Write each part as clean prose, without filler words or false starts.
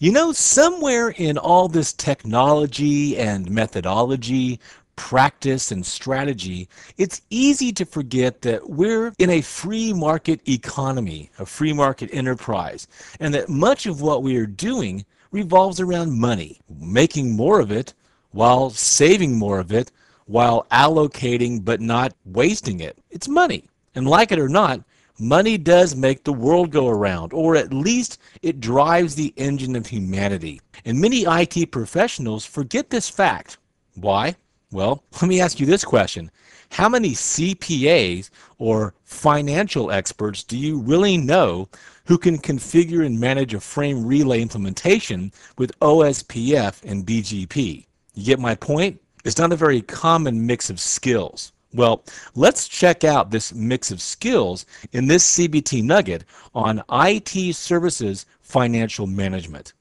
You know, somewhere in all this technology and methodology, practice and strategy, it's easy to forget that we're in a free market economy, a free market enterprise, and that much of what we are doing revolves around money, making more of it while saving more of it, while allocating but not wasting it. It's money. And like it or not, money does make the world go around, or at least it drives the engine of humanity. And many IT professionals forget this fact. Why? Well, let me ask you this question. How many CPAs or financial experts do you really know who can configure and manage a frame relay implementation with OSPF and BGP? You get my point? It's not a very common mix of skills. Well, let's check out this mix of skills in this CBT nugget on IT services financial management.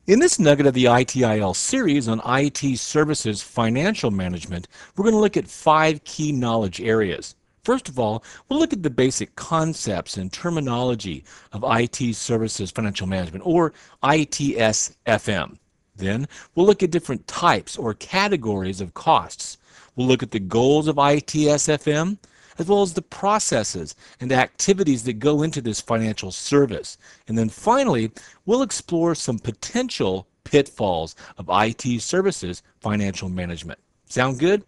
In this nugget of the itil series on IT services financial management, we're going to look at 5 key knowledge areas. First of all, we'll look at the basic concepts and terminology of IT services financial management, or ITSFM. Then we'll look at different types or categories of costs. We'll look at the goals of ITSFM, as well as the processes and activities that go into this financial service. And then finally, we'll explore some potential pitfalls of IT services financial management. Sound good?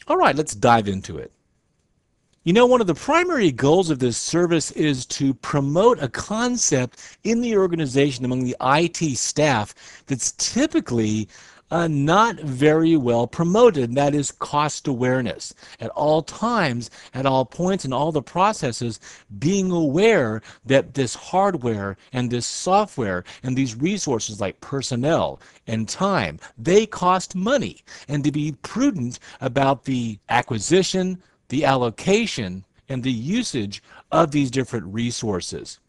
All right, let's dive into it. You know, one of the primary goals of this service is to promote a concept in the organization among the IT staff that's typically not very well promoted, and that is cost awareness. At all times, at all points in all the processes, being aware that this hardware and this software and these resources like personnel and time, they cost money, and to be prudent about the acquisition, the allocation, and the usage of these different resources.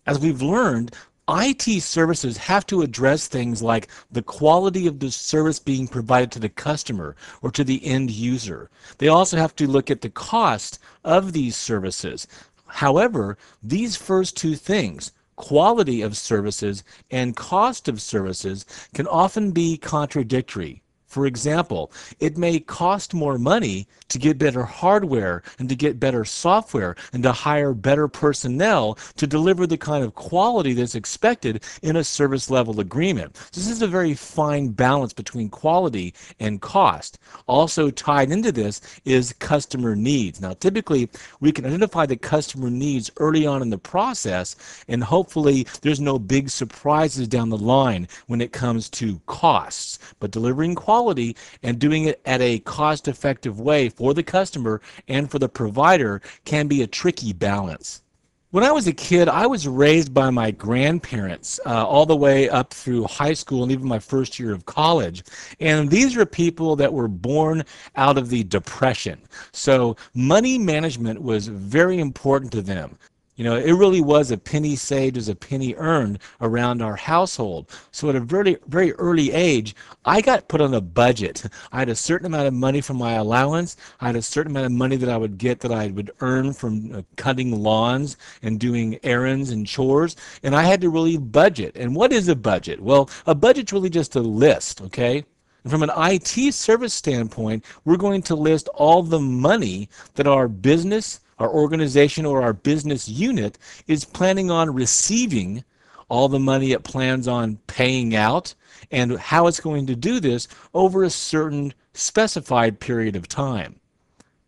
As we've learned, IT services have to address things like the quality of the service being provided to the customer or to the end user. They also have to look at the cost of these services. However, these first two things, quality of services and cost of services, can often be contradictory. For example, it may cost more money to get better hardware and to get better software and to hire better personnel to deliver the kind of quality that's expected in a service level agreement. This is a very fine balance between quality and cost. Also tied into this is customer needs. Now, typically, we can identify the customer needs early on in the process, and hopefully there's no big surprises down the line when it comes to costs. But delivering quality and doing it at a cost-effective way for the customer and for the provider can be a tricky balance. When I was a kid, I was raised by my grandparents all the way up through high school and even my first year of college. And these are people that were born out of the Depression. So money management was very important to them. You know, it really was a penny saved is a penny earned around our household. So at a very, very early age, I got put on a budget. I had a certain amount of money from my allowance. I had a certain amount of money that I would get that I would earn from cutting lawns and doing errands and chores. And I had to really budget. And what is a budget? Well, a budget's really just a list, okay? And from an IT service standpoint, we're going to list all the money that our business, our organization, or our business unit is planning on receiving, all the money it plans on paying out, and how it's going to do this over a certain specified period of time.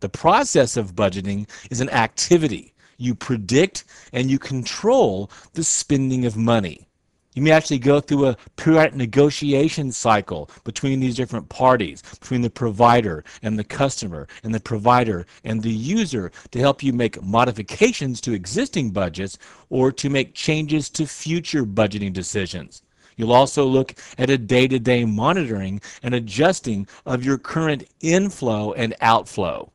The process of budgeting is an activity. You predict and you control the spending of money. You may actually go through a periodic negotiation cycle between these different parties, between the provider and the customer, and the provider and the user, to help you make modifications to existing budgets or to make changes to future budgeting decisions. You'll also look at a day-to-day monitoring and adjusting of your current inflow and outflow.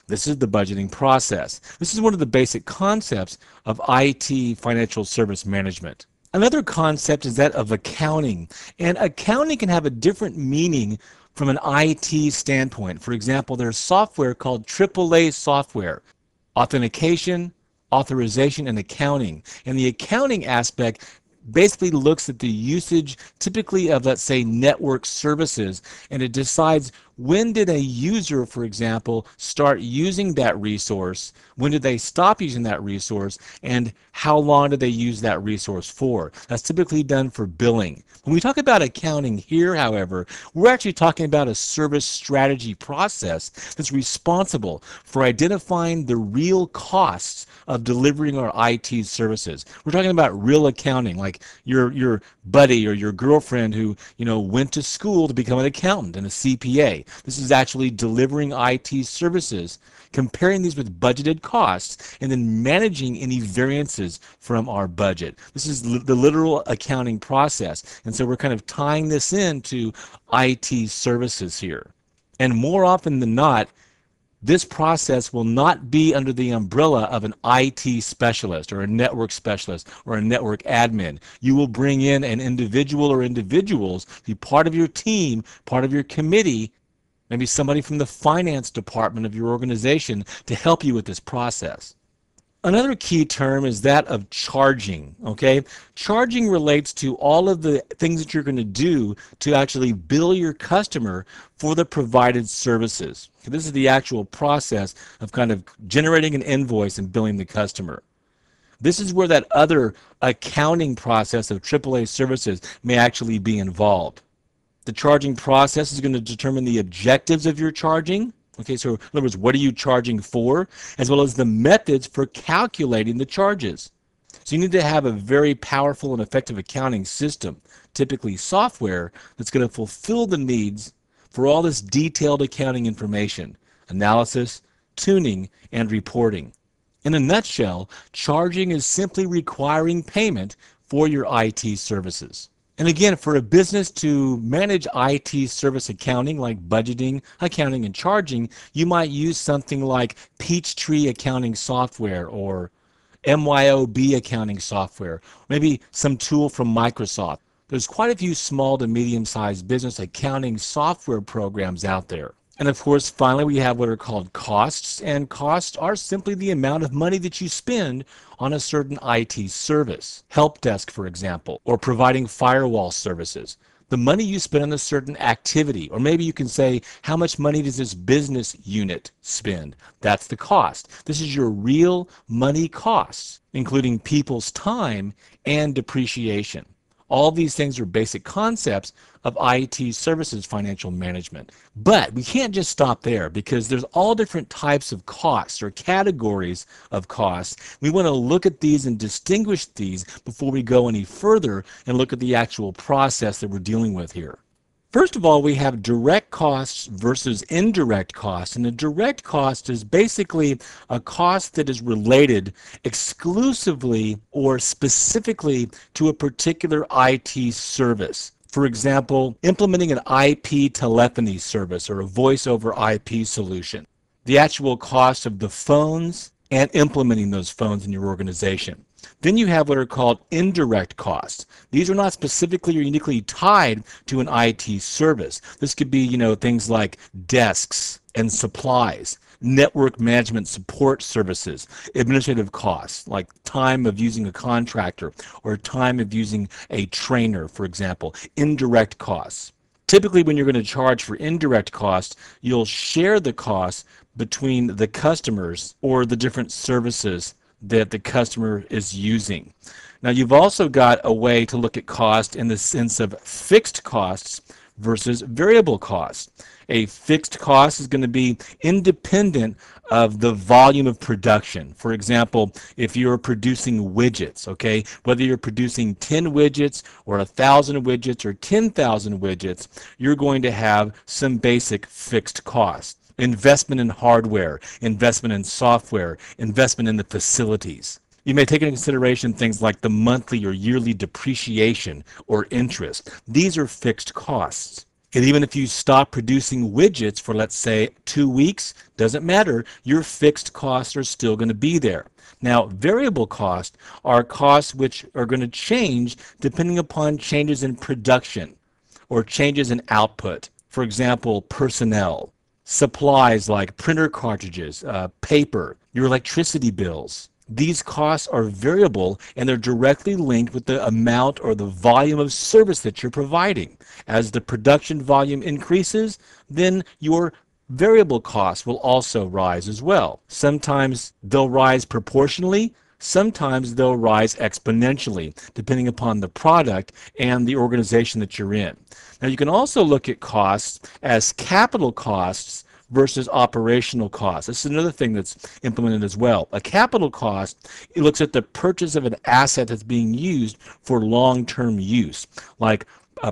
This is the budgeting process. This is one of the basic concepts of IT financial service management. Another concept is that of accounting, and accounting can have a different meaning from an IT standpoint. For example, there's software called AAA software, authentication, authorization, and accounting. And the accounting aspect basically looks at the usage typically of, let's say, network services, and it decides when did a user, for example, start using that resource, when did they stop using that resource, and how long did they use that resource for. That's typically done for billing. When we talk about accounting here, however, we're actually talking about a service strategy process that's responsible for identifying the real costs of delivering our IT services. We're talking about real accounting, like your buddy or your girlfriend who, went to school to become an accountant and a CPA. This is actually delivering IT services, comparing these with budgeted costs, and then managing any variances from our budget. This is the literal accounting process. And so we're kind of tying this into IT services here. And more often than not, this process will not be under the umbrella of an IT specialist or a network specialist or a network admin. You will bring in an individual or individuals to be part of your team, part of your committee, maybe somebody from the finance department of your organization to help you with this process. Another key term is that of charging, okay? Charging relates to all of the things that you're going to do to actually bill your customer for the provided services. This is the actual process of kind of generating an invoice and billing the customer. This is where that other accounting process of AAA services may actually be involved. The charging process is going to determine the objectives of your charging. Okay, so in other words, what are you charging for, as well as the methods for calculating the charges. So you need to have a very powerful and effective accounting system, typically software, that's going to fulfill the needs for all this detailed accounting information, analysis, tuning, and reporting. In a nutshell, charging is simply requiring payment for your IT services. And again, for a business to manage IT service accounting, like budgeting, accounting, and charging, you might use something like Peachtree accounting software or MYOB accounting software, maybe some tool from Microsoft. There's quite a few small to medium-sized business accounting software programs out there. And of course, finally, we have what are called costs, and costs are simply the amount of money that you spend on a certain IT service. Help desk, for example, or providing firewall services. The money you spend on a certain activity, or maybe you can say, how much money does this business unit spend? That's the cost. This is your real money costs, including people's time and depreciation. All these things are basic concepts of IT services financial management. But we can't just stop there, because there's all different types of costs or categories of costs. We want to look at these and distinguish these before we go any further and look at the actual process that we're dealing with here. First of all, we have direct costs versus indirect costs. And a direct cost is basically a cost that is related exclusively or specifically to a particular IT service. For example, implementing an IP telephony service or a voice over IP solution. The actual cost of the phones and implementing those phones in your organization. Then you have what are called indirect costs. These are not specifically or uniquely tied to an IT service. This could be, things like desks and supplies, network management support services, administrative costs, like time of using a contractor or time of using a trainer, for example, indirect costs. Typically, when you're going to charge for indirect costs, you'll share the costs between the customers or the different services that the customer is using. Now, you've also got a way to look at cost in the sense of fixed costs versus variable costs. A fixed cost is going to be independent of the volume of production. For example, if you're producing widgets, okay, whether you're producing 10 widgets or 1,000 widgets or 10,000 widgets, you're going to have some basic fixed costs. Investment in hardware, investment in software, investment in the facilities. You may take into consideration things like the monthly or yearly depreciation or interest. These are fixed costs. And even if you stop producing widgets for, let's say, 2 weeks, doesn't matter, your fixed costs are still going to be there. Now, variable costs are costs which are going to change depending upon changes in production or changes in output. For example, personnel. Supplies like printer cartridges, paper, your electricity bills. These costs are variable and they're directly linked with the amount or the volume of service that you're providing. As the production volume increases, then your variable costs will also rise as well. Sometimes they'll rise proportionally, sometimes they'll rise exponentially, depending upon the product and the organization that you're in. Now, you can also look at costs as capital costs versus operational costs. This is another thing that's implemented as well. A capital cost, it looks at the purchase of an asset that's being used for long-term use, like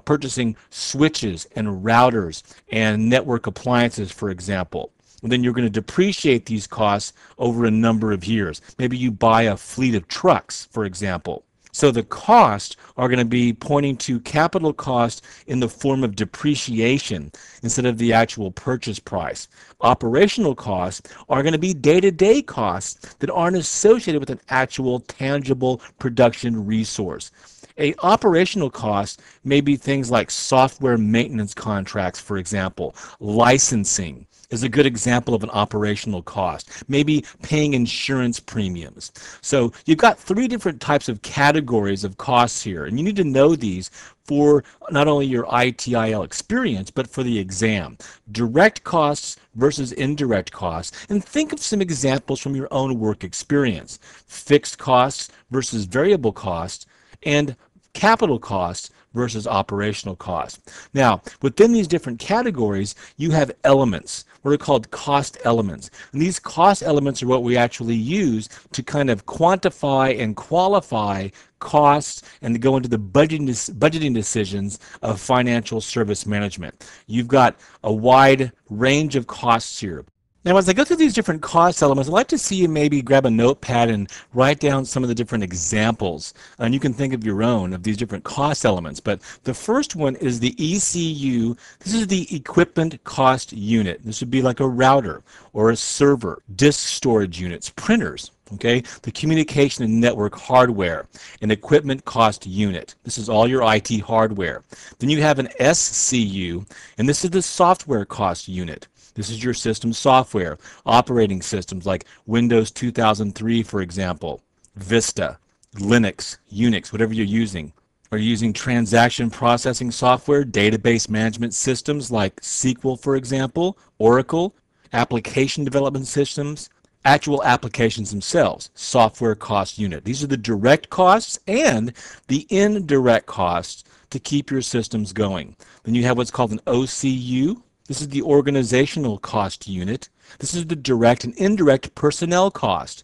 purchasing switches and routers and network appliances, for example. And then you're going to depreciate these costs over a number of years. Maybe you buy a fleet of trucks, for example. So the costs are going to be pointing to capital cost in the form of depreciation instead of the actual purchase price. Operational costs are going to be day-to-day costs that aren't associated with an actual tangible production resource. A operational cost may be things like software maintenance contracts, for example. Licensing is a good example of an operational cost. Maybe paying insurance premiums. So you've got three different types of categories of costs here, and you need to know these for not only your ITIL experience, but for the exam. Direct costs versus indirect costs, and think of some examples from your own work experience. Fixed costs versus variable costs, and capital costs versus operational costs. Now, within these different categories, you have elements, what are called cost elements. And these cost elements are what we actually use to kind of quantify and qualify costs and to go into the budgeting decisions of financial service management. You've got a wide range of costs here. Now, as I go through these different cost elements, I'd like to see you maybe grab a notepad and write down some of the different examples. And you can think of your own of these different cost elements. But the first one is the ECU. This is the equipment cost unit. This would be like a router or a server, disk storage units, printers. Okay, the communication and network hardware, an equipment cost unit. This is all your IT hardware. Then you have an SCU, and this is the software cost unit. This is your system software, operating systems like Windows 2003, for example, Vista, Linux, Unix, whatever you're using. Are you using transaction processing software, database management systems like SQL, for example, Oracle, application development systems, actual applications themselves, software cost unit. These are the direct costs and the indirect costs to keep your systems going. Then you have what's called an OCU. This is the organizational cost unit. This is the direct and indirect personnel cost.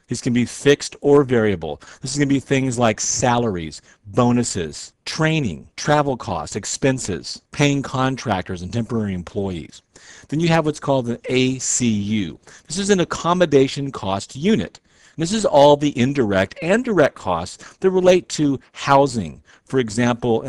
These can be fixed or variable. This is going to be things like salaries, bonuses, training, travel costs, expenses, paying contractors and temporary employees. Then you have what's called an ACU. This is an accommodation cost unit. This is all the indirect and direct costs that relate to housing. For example,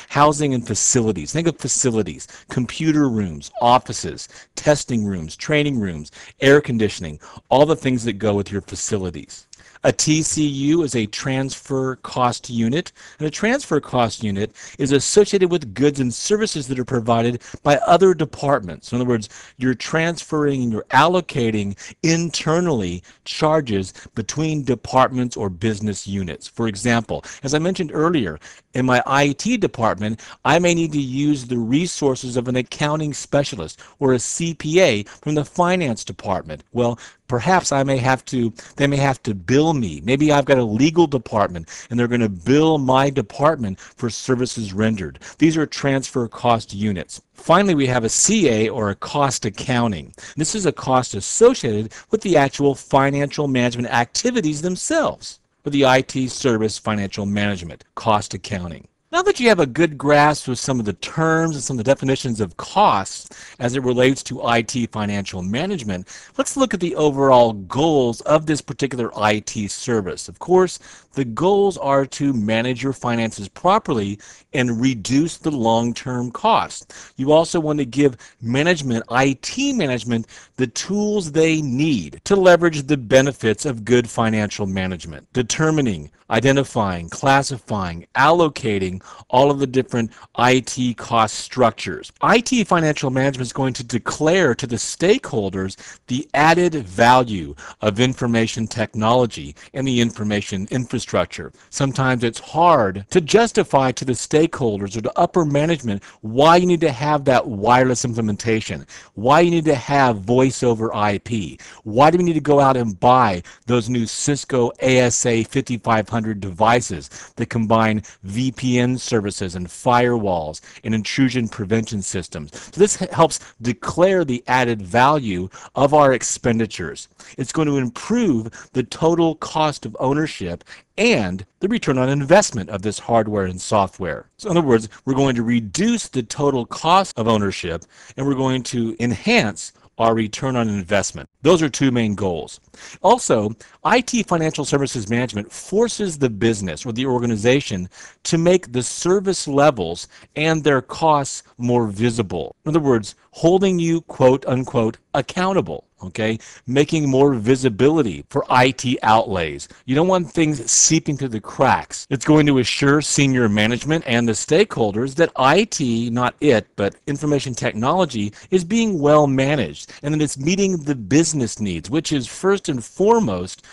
housing and facilities. Think of facilities, computer rooms, offices, testing rooms, training rooms, air conditioning, all the things that go with your facilities. A TCU is a transfer cost unit, and a transfer cost unit is associated with goods and services that are provided by other departments. In other words, you're transferring and you're allocating internally charges between departments or business units. For example, as I mentioned earlier, in my IT department, I may need to use the resources of an accounting specialist or a CPA from the finance department. Well, perhaps they may have to bill me. Maybe I've got a legal department and they're going to bill my department for services rendered. These are transfer cost units. Finally, we have a CA, or a cost accounting. This is a cost associated with the actual financial management activities themselves, for the IT service financial management, cost accounting. Now that you have a good grasp of some of the terms and some of the definitions of costs as it relates to IT financial management, let's look at the overall goals of this particular IT service. Of course, the goals are to manage your finances properly and reduce the long-term costs. You also want to give management, IT management, the tools they need to leverage the benefits of good financial management. Determining identifying, classifying, allocating all of the different IT cost structures. IT financial management is going to declare to the stakeholders the added value of information technology and the information infrastructure. Sometimes it's hard to justify to the stakeholders or to upper management why you need to have that wireless implementation, why you need to have voice over IP, why do we need to go out and buy those new Cisco ASA 5500 devices that combine VPN services and firewalls and intrusion prevention systems. So this helps declare the added value of our expenditures. It's going to improve the total cost of ownership and the return on investment of this hardware and software. So in other words, we're going to reduce the total cost of ownership and we're going to enhance our return on investment. Those are two main goals. Also, IT financial services management forces the business or the organization to make the service levels and their costs more visible. In other words, holding you, quote unquote, accountable. Okay, making more visibility for IT outlays. You don't want things seeping through the cracks. It's going to assure senior management and the stakeholders that IT, not it, but information technology, is being well managed and that it's meeting the business needs, which is first and foremost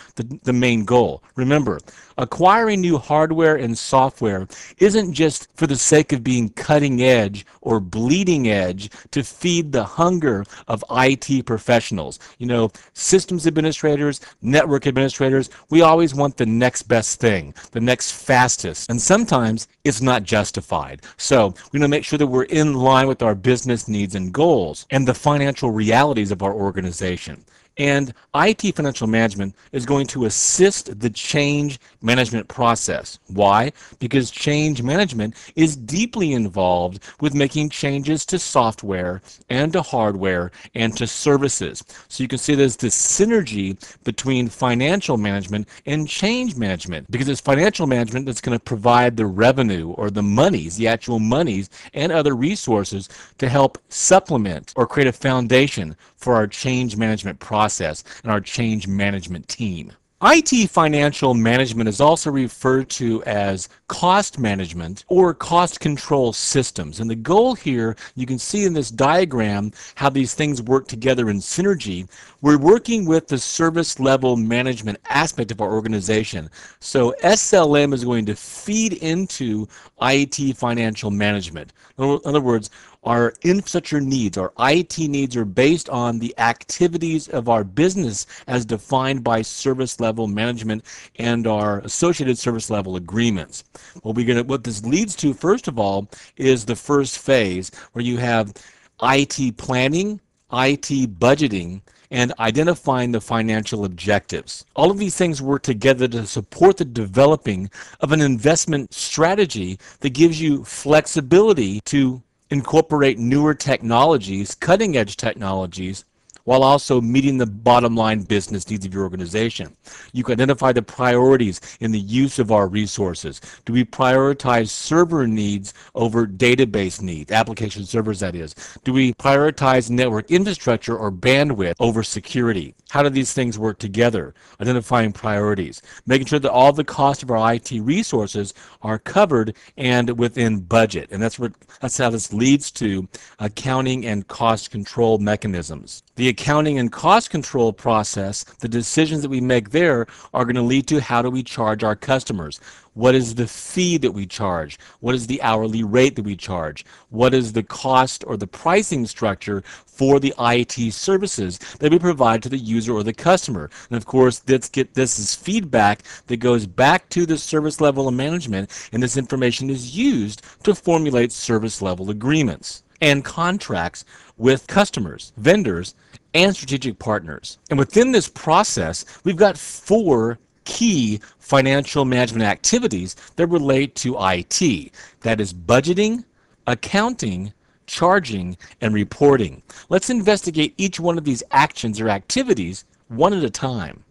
the main goal. Remember, acquiring new hardware and software isn't just for the sake of being cutting edge or bleeding edge to feed the hunger of IT professionals. You know, systems administrators, network administrators, we always want the next best thing, the next fastest, and sometimes it's not justified. So we want to make sure that we're in line with our business needs and goals and the financial realities of our organization. And IT financial management is going to assist the change management process. Why? Because change management is deeply involved with making changes to software and to hardware and to services. So you can see there's this synergy between financial management and change management, because it's financial management that's going to provide the revenue or the monies, the actual monies and other resources to help supplement or create a foundation for our change management process and our change management team. IT financial management is also referred to as cost management or cost control systems. And the goal here, you can see in this diagram how these things work together in synergy. We're working with the service level management aspect of our organization. So SLM is going to feed into IT financial management. In other words, our infrastructure needs, our IT needs, are based on the activities of our business as defined by service level management and our associated service level agreements. What this leads to, first of all, is the first phase where you have IT planning, IT budgeting, and identifying the financial objectives. All of these things work together to support the developing of an investment strategy that gives you flexibility to incorporate newer technologies, cutting edge technologies, while also meeting the bottom line business needs of your organization. You can identify the priorities in the use of our resources. Do we prioritize server needs over database needs, application servers that is? Do we prioritize network infrastructure or bandwidth over security? How do these things work together? Identifying priorities, making sure that all the cost of our IT resources are covered and within budget. And that's how this leads to accounting and cost control mechanisms. The accounting and cost control process, the decisions that we make there are going to lead to how do we charge our customers. What is the fee that we charge? What is the hourly rate that we charge? What is the cost or the pricing structure for the IT services that we provide to the user or the customer? And of course, this is feedback that goes back to the service level of management, and this information is used to formulate service level agreements and contracts with customers, vendors, and strategic partners. And within this process, we've got 4 key financial management activities that relate to IT. That is budgeting, accounting, charging, and reporting. Let's investigate each one of these actions or activities one at a time.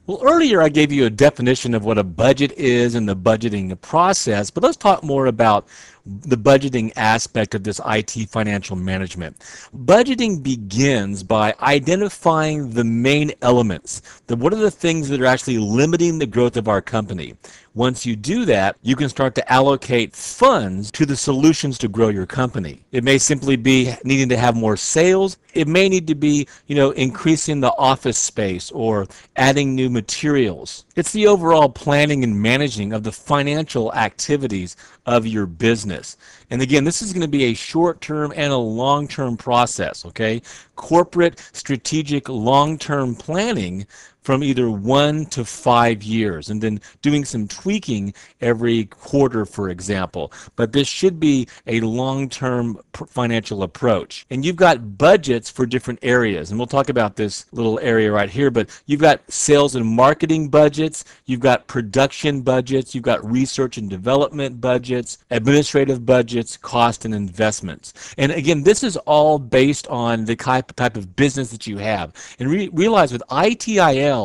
Well, earlier I gave you a definition of what a budget is and the budgeting process, but let's talk more about the budgeting aspect of this IT financial management. Budgeting begins by identifying the main elements. What are the things that are actually limiting the growth of our company? Once you do that, you can start to allocate funds to the solutions to grow your company. It may simply be needing to have more sales. It may need to be, increasing the office space or adding new materials. It's the overall planning and managing of the financial activities of your business. And again, this is going to be a short-term and a long-term process, okay? Corporate, strategic, long-term planning from either 1 to 5 years, and then doing some tweaking every quarter, for example. But this should be a long-term financial approach. And you've got budgets for different areas, and we'll talk about this little area right here, but you've got sales and marketing budgets, you've got production budgets, you've got research and development budgets, administrative budgets, cost and investments. And again, this is all based on the type of business that you have. And realize with itil,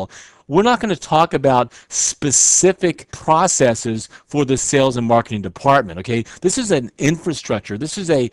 we're not going to talk about specific processes for the sales and marketing department, okay? This is an infrastructure. This is a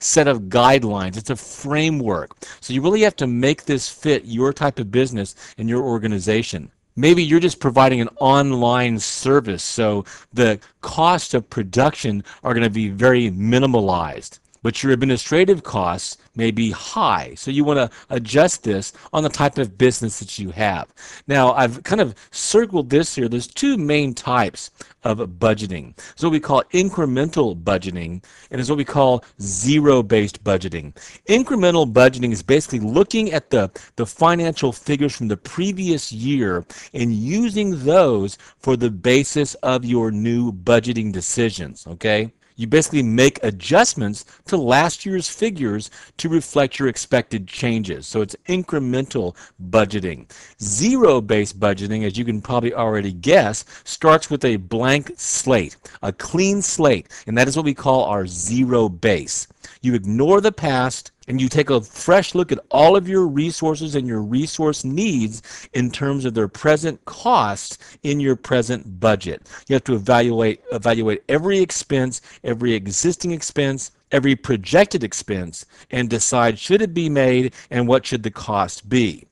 set of guidelines. It's a framework. So you really have to make this fit your type of business and your organization. Maybe you're just providing an online service, so the cost of production are going to be very minimalized. But your administrative costs may be high, so you want to adjust this on the type of business that you have. Now, I've kind of circled this here. There's two main types of budgeting. There's what we call incremental budgeting, and there's what we call zero-based budgeting. Incremental budgeting is basically looking at the financial figures from the previous year and using those for the basis of your new budgeting decisions, okay? You basically make adjustments to last year's figures to reflect your expected changes. So it's incremental budgeting. Zero-based budgeting, as you can probably already guess, starts with a blank slate, a clean slate, and that is what we call our zero base. You ignore the past and you take a fresh look at all of your resources and your resource needs in terms of their present costs in your present budget. You have to evaluate every expense, every existing expense, every projected expense, and decide should it be made and what should the cost be.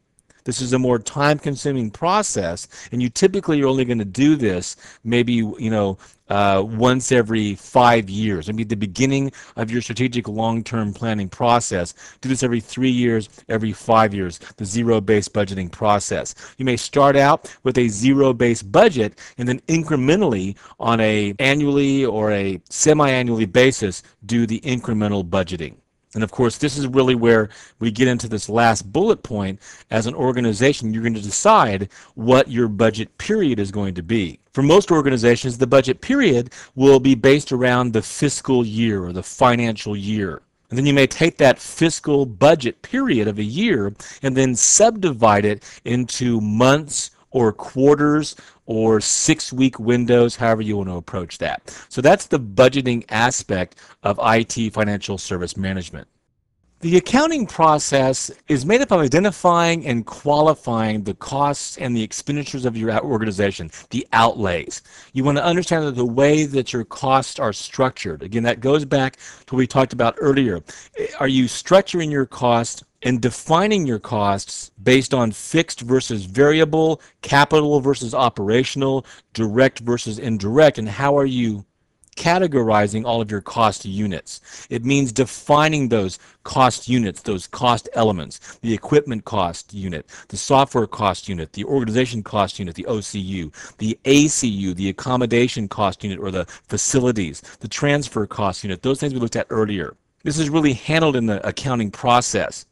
This is a more time-consuming process, and you typically are only going to do this maybe once every 5 years. Maybe at the beginning of your strategic long-term planning process. Do this every 3 years, every 5 years, the zero-based budgeting process. You may start out with a zero-based budget and then incrementally on a annually or a semi-annually basis do the incremental budgeting. And of course, this is really where we get into this last bullet point. As an organization, you're going to decide what your budget period is going to be. For most organizations, the budget period will be based around the fiscal year or the financial year. And then you may take that fiscal budget period of a year and then subdivide it into months or quarters or 6-week windows, however you want to approach that. So that's the budgeting aspect of IT financial service management. The accounting process is made up of identifying and qualifying the costs and the expenditures of your organization, the outlays. You want to understand that the way that your costs are structured. Again, that goes back to what we talked about earlier. Are you structuring your costs and defining your costs based on fixed versus variable, capital versus operational, direct versus indirect, and how are you categorizing all of your cost units? It means defining those cost units, those cost elements, the equipment cost unit, the software cost unit, the organization cost unit, the OCU, the ACU, the accommodation cost unit or the facilities, the transfer cost unit, those things we looked at earlier. This is really handled in the accounting process.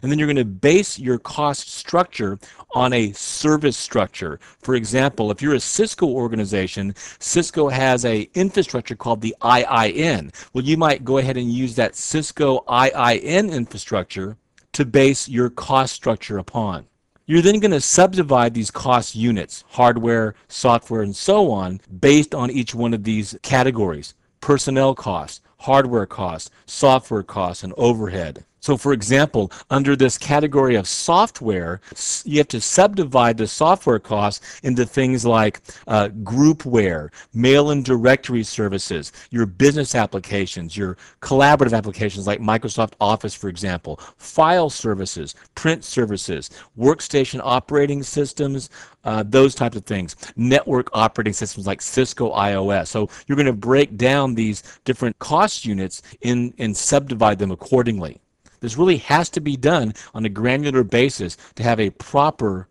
And then you're going to base your cost structure on a service structure. For example, if you're a Cisco organization, Cisco has an infrastructure called the IIN. Well, you might go ahead and use that Cisco IIN infrastructure to base your cost structure upon. You're then going to subdivide these cost units, hardware, software, and so on, based on each one of these categories: personnel costs, hardware costs, software costs, and overhead. So for example, under this category of software, you have to subdivide the software costs into things like groupware, mail and directory services, your business applications, your collaborative applications like Microsoft Office, for example, file services, print services, workstation operating systems, those types of things, network operating systems like Cisco iOS. So you're going to break down these different cost units and subdivide them accordingly. This really has to be done on a granular basis to have a proper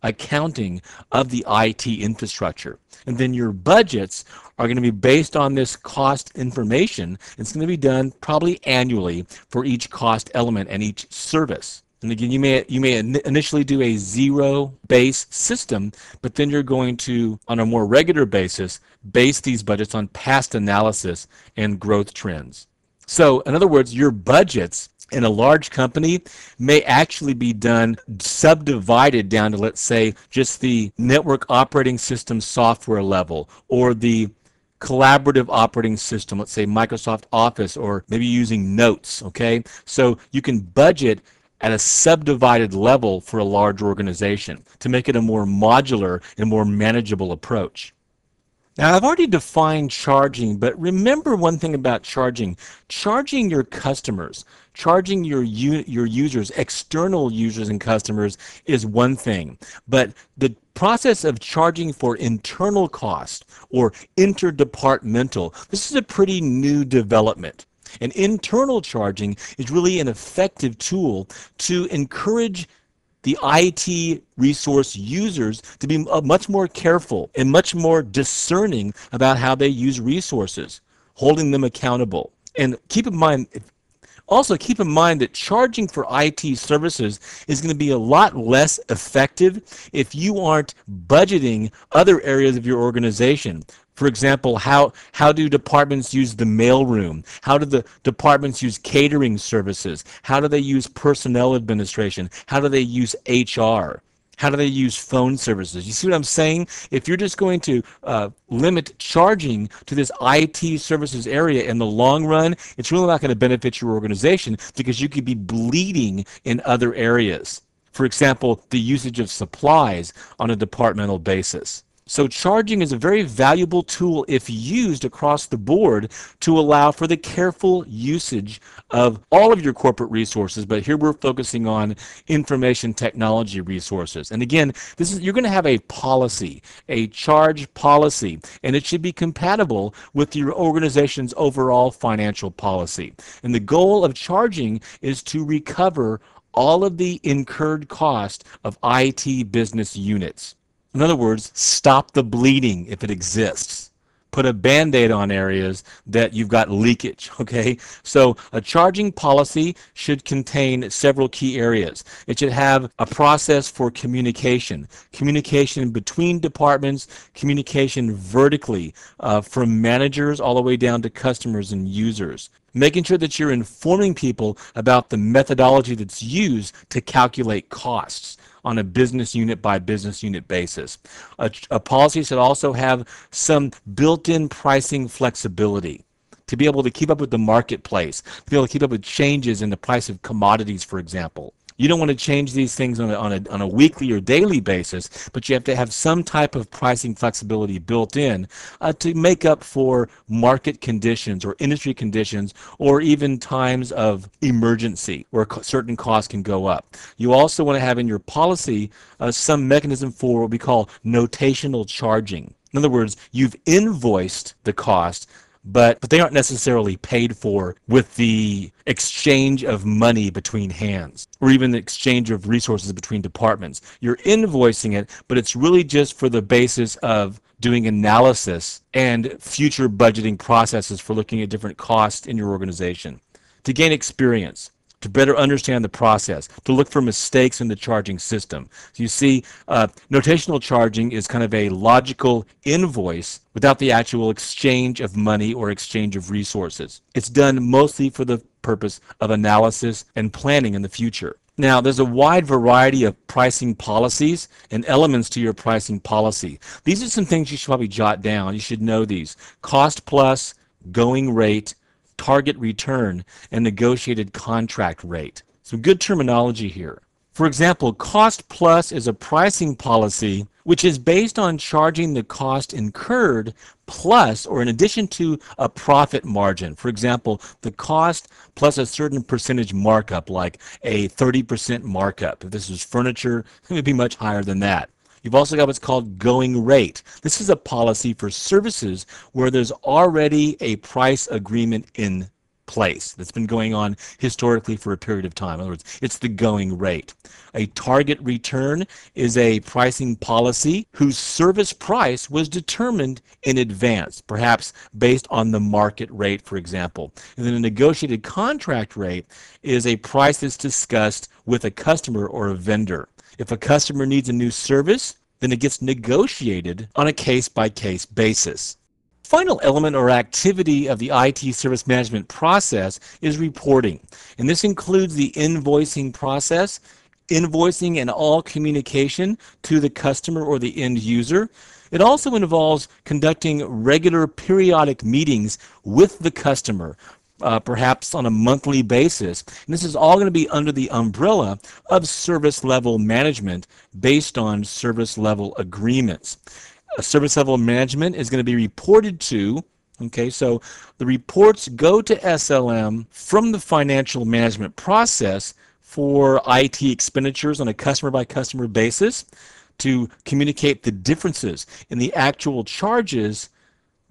accounting of the IT infrastructure. And then your budgets are going to be based on this cost information. It's going to be done probably annually for each cost element and each service. And again, you may initially do a zero-based system, but then you're going to, on a more regular basis, base these budgets on past analysis and growth trends. So, in other words, your budgets in a large company may actually be done subdivided down to, let's say, just the network operating system software level, or the collaborative operating system, let's say Microsoft Office, or maybe using Notes, okay? So you can budget at a subdivided level for a large organization to make it a more modular and more manageable approach. Now, I've already defined charging, but remember one thing about charging. Charging your customers, charging your users, external users and customers is one thing, but the process of charging for internal cost or interdepartmental, this is a pretty new development. And internal charging is really an effective tool to encourage the IT resource users to be much more careful and much more discerning about how they use resources, holding them accountable. And also keep in mind that charging for IT services is going to be a lot less effective if you aren't budgeting other areas of your organization. For example, how do departments use the mailroom? How do the departments use catering services? How do they use personnel administration? How do they use HR? How do they use phone services? You see what I'm saying? If you're just going to limit charging to this IT services area in the long run, it's really not going to benefit your organization because you could be bleeding in other areas. For example, the usage of supplies on a departmental basis. So charging is a very valuable tool if used across the board to allow for the careful usage of all of your corporate resources, but here we're focusing on information technology resources. And again, you're going to have a policy, a charge policy, and it should be compatible with your organization's overall financial policy. And the goal of charging is to recover all of the incurred cost of IT business units. In other words, stop the bleeding if it exists. Put a Band-Aid on areas that you've got leakage, okay? So a charging policy should contain several key areas. It should have a process for communication between departments, communication vertically from managers all the way down to customers and users. Making sure that you're informing people about the methodology that's used to calculate costs on a business unit by business unit basis. A policy should also have some built-in pricing flexibility to be able to keep up with the marketplace, to be able to keep up with changes in the price of commodities, for example. You don't want to change these things on a weekly or daily basis, but you have to have some type of pricing flexibility built in to make up for market conditions or industry conditions or even times of emergency where certain costs can go up. You also want to have in your policy some mechanism for what we call notational charging. In other words, you've invoiced the cost, but they aren't necessarily paid for with the exchange of money between hands or even the exchange of resources between departments. You're invoicing it, but it's really just for the basis of doing analysis and future budgeting processes for looking at different costs in your organization to gain experience, to better understand the process, to look for mistakes in the charging system. So you see, notational charging is kind of a logical invoice without the actual exchange of money or exchange of resources. It's done mostly for the purpose of analysis and planning in the future. Now, there's a wide variety of pricing policies and elements to your pricing policy. These are some things you should probably jot down. You should know these: cost plus, going rate, target return, and negotiated contract rate. Some good terminology here. For example, cost plus is a pricing policy which is based on charging the cost incurred plus or in addition to a profit margin. For example, the cost plus a certain percentage markup, like a 30% markup. If this is furniture, it would be much higher than that. You've also got what's called going rate. This is a policy for services where there's already a price agreement in place that's been going on historically for a period of time. In other words, it's the going rate. A target return is a pricing policy whose service price was determined in advance, perhaps based on the market rate, for example. And then a negotiated contract rate is a price that's discussed with a customer or a vendor. If a customer needs a new service, then it gets negotiated on a case-by-case basis. Final element or activity of the IT service management process is reporting, and this includes the invoicing process, invoicing and all communication to the customer or the end user. It also involves conducting regular periodic meetings with the customer, perhaps on a monthly basis. And this is all going to be under the umbrella of service level management based on service level agreements. A service level management is going to be reported to, okay, so the reports go to SLM from the financial management process for IT expenditures on a customer by customer basis to communicate the differences in the actual charges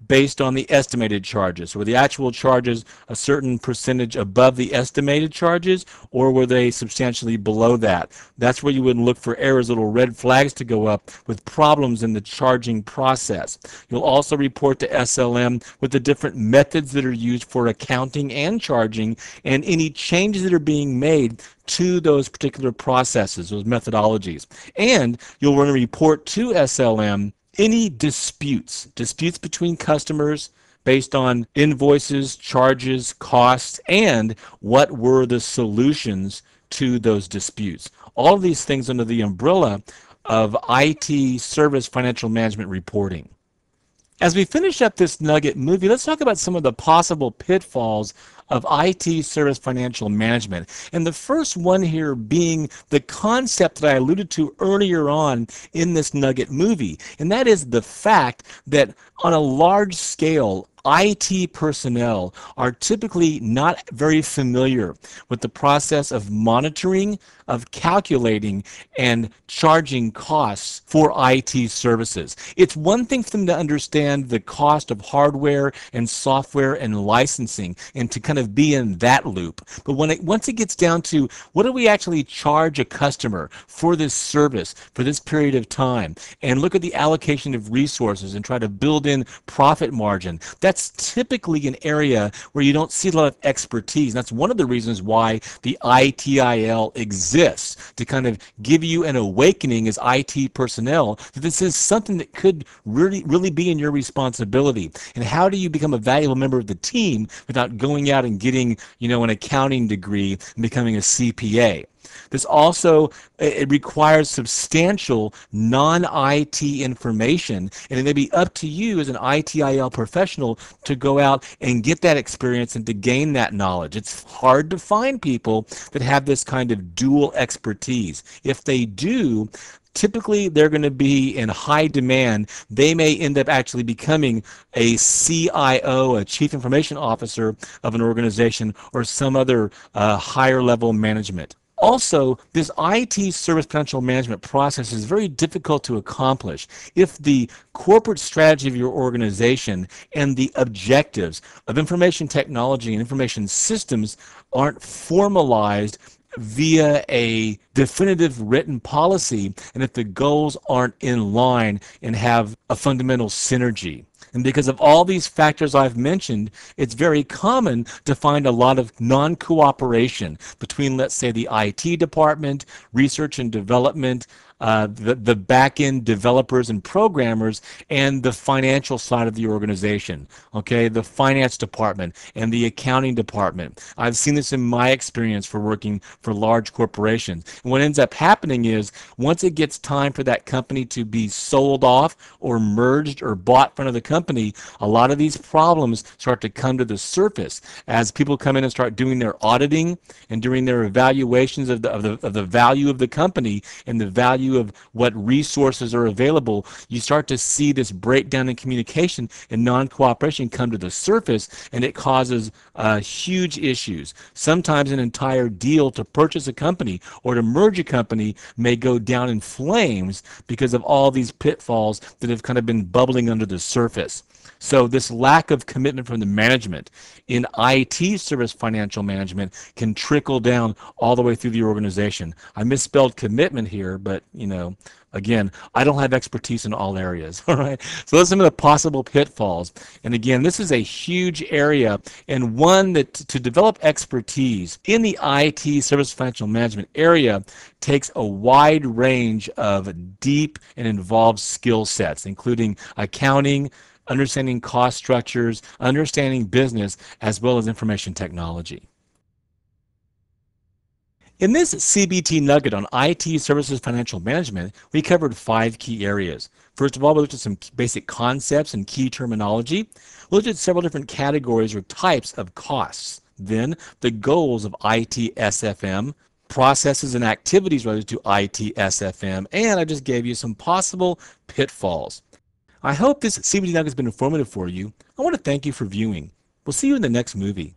based on the estimated charges. Were the actual charges a certain percentage above the estimated charges, or were they substantially below that? That's where you would look for errors, little red flags to go up with problems in the charging process. You'll also report to SLM with the different methods that are used for accounting and charging and any changes that are being made to those particular processes, those methodologies. And you'll run a report to SLM any disputes between customers based on invoices, charges, costs, and what were the solutions to those disputes. All of these things under the umbrella of IT service financial management reporting. As we finish up this nugget movie, let's talk about some of the possible pitfalls of IT service financial management. And the first one here being the concept that I alluded to earlier on in this nugget movie, and that is the fact that on a large scale, IT personnel are typically not very familiar with the process of monitoring, of calculating, and charging costs for IT services. It's one thing for them to understand the cost of hardware and software and licensing and to kind of be in that loop. But once it gets down to what do we actually charge a customer for this service for this period of time, and look at the allocation of resources and try to build in profit margin, that's typically an area where you don't see a lot of expertise. That's one of the reasons why the ITIL exists, to kind of give you an awakening as IT personnel that this is something that could really be in your responsibility. And how do you become a valuable member of the team without going out and getting, an accounting degree and becoming a CPA? This also, it requires substantial non-IT information, and it may be up to you as an ITIL professional to go out and get that experience and to gain that knowledge. It's hard to find people that have this kind of dual expertise. If they do, typically they're going to be in high demand. They may end up actually becoming a CIO, a Chief Information Officer of an organization, or some other higher level management. Also, this IT service financial management process is very difficult to accomplish if the corporate strategy of your organization and the objectives of information technology and information systems aren't formalized via a definitive written policy, and if the goals aren't in line and have a fundamental synergy. And because of all these factors I've mentioned, it's very common to find a lot of non-cooperation between, let's say, the IT department, research and development, the back-end developers and programmers, and the financial side of the organization, okay, the finance department and the accounting department. I've seen this in my experience for working for large corporations. And what ends up happening is once it gets time for that company to be sold off or merged or bought from another company, a lot of these problems start to come to the surface as people come in and start doing their auditing and doing their evaluations of the value of the company and the value of what resources are available. You start to see this breakdown in communication and non-cooperation come to the surface, and it causes huge issues. Sometimes an entire deal to purchase a company or to merge a company may go down in flames because of all these pitfalls that have kind of been bubbling under the surface. So this lack of commitment from the management in IT service financial management can trickle down all the way through the organization. I misspelled commitment here, but again, I don't have expertise in all areas. All right. So let's some of the possible pitfalls. And again, this is a huge area and one that to develop expertise in the IT service financial management area takes a wide range of deep and involved skill sets, including accounting, understanding cost structures, understanding business, as well as information technology. In this CBT nugget on IT services financial management, we covered 5 key areas. First of all, we looked at some basic concepts and key terminology. We looked at several different categories or types of costs. Then, the goals of ITSFM, processes and activities related to ITSFM, and I just gave you some possible pitfalls. I hope this CBT nugget has been informative for you. I want to thank you for viewing. We'll see you in the next movie.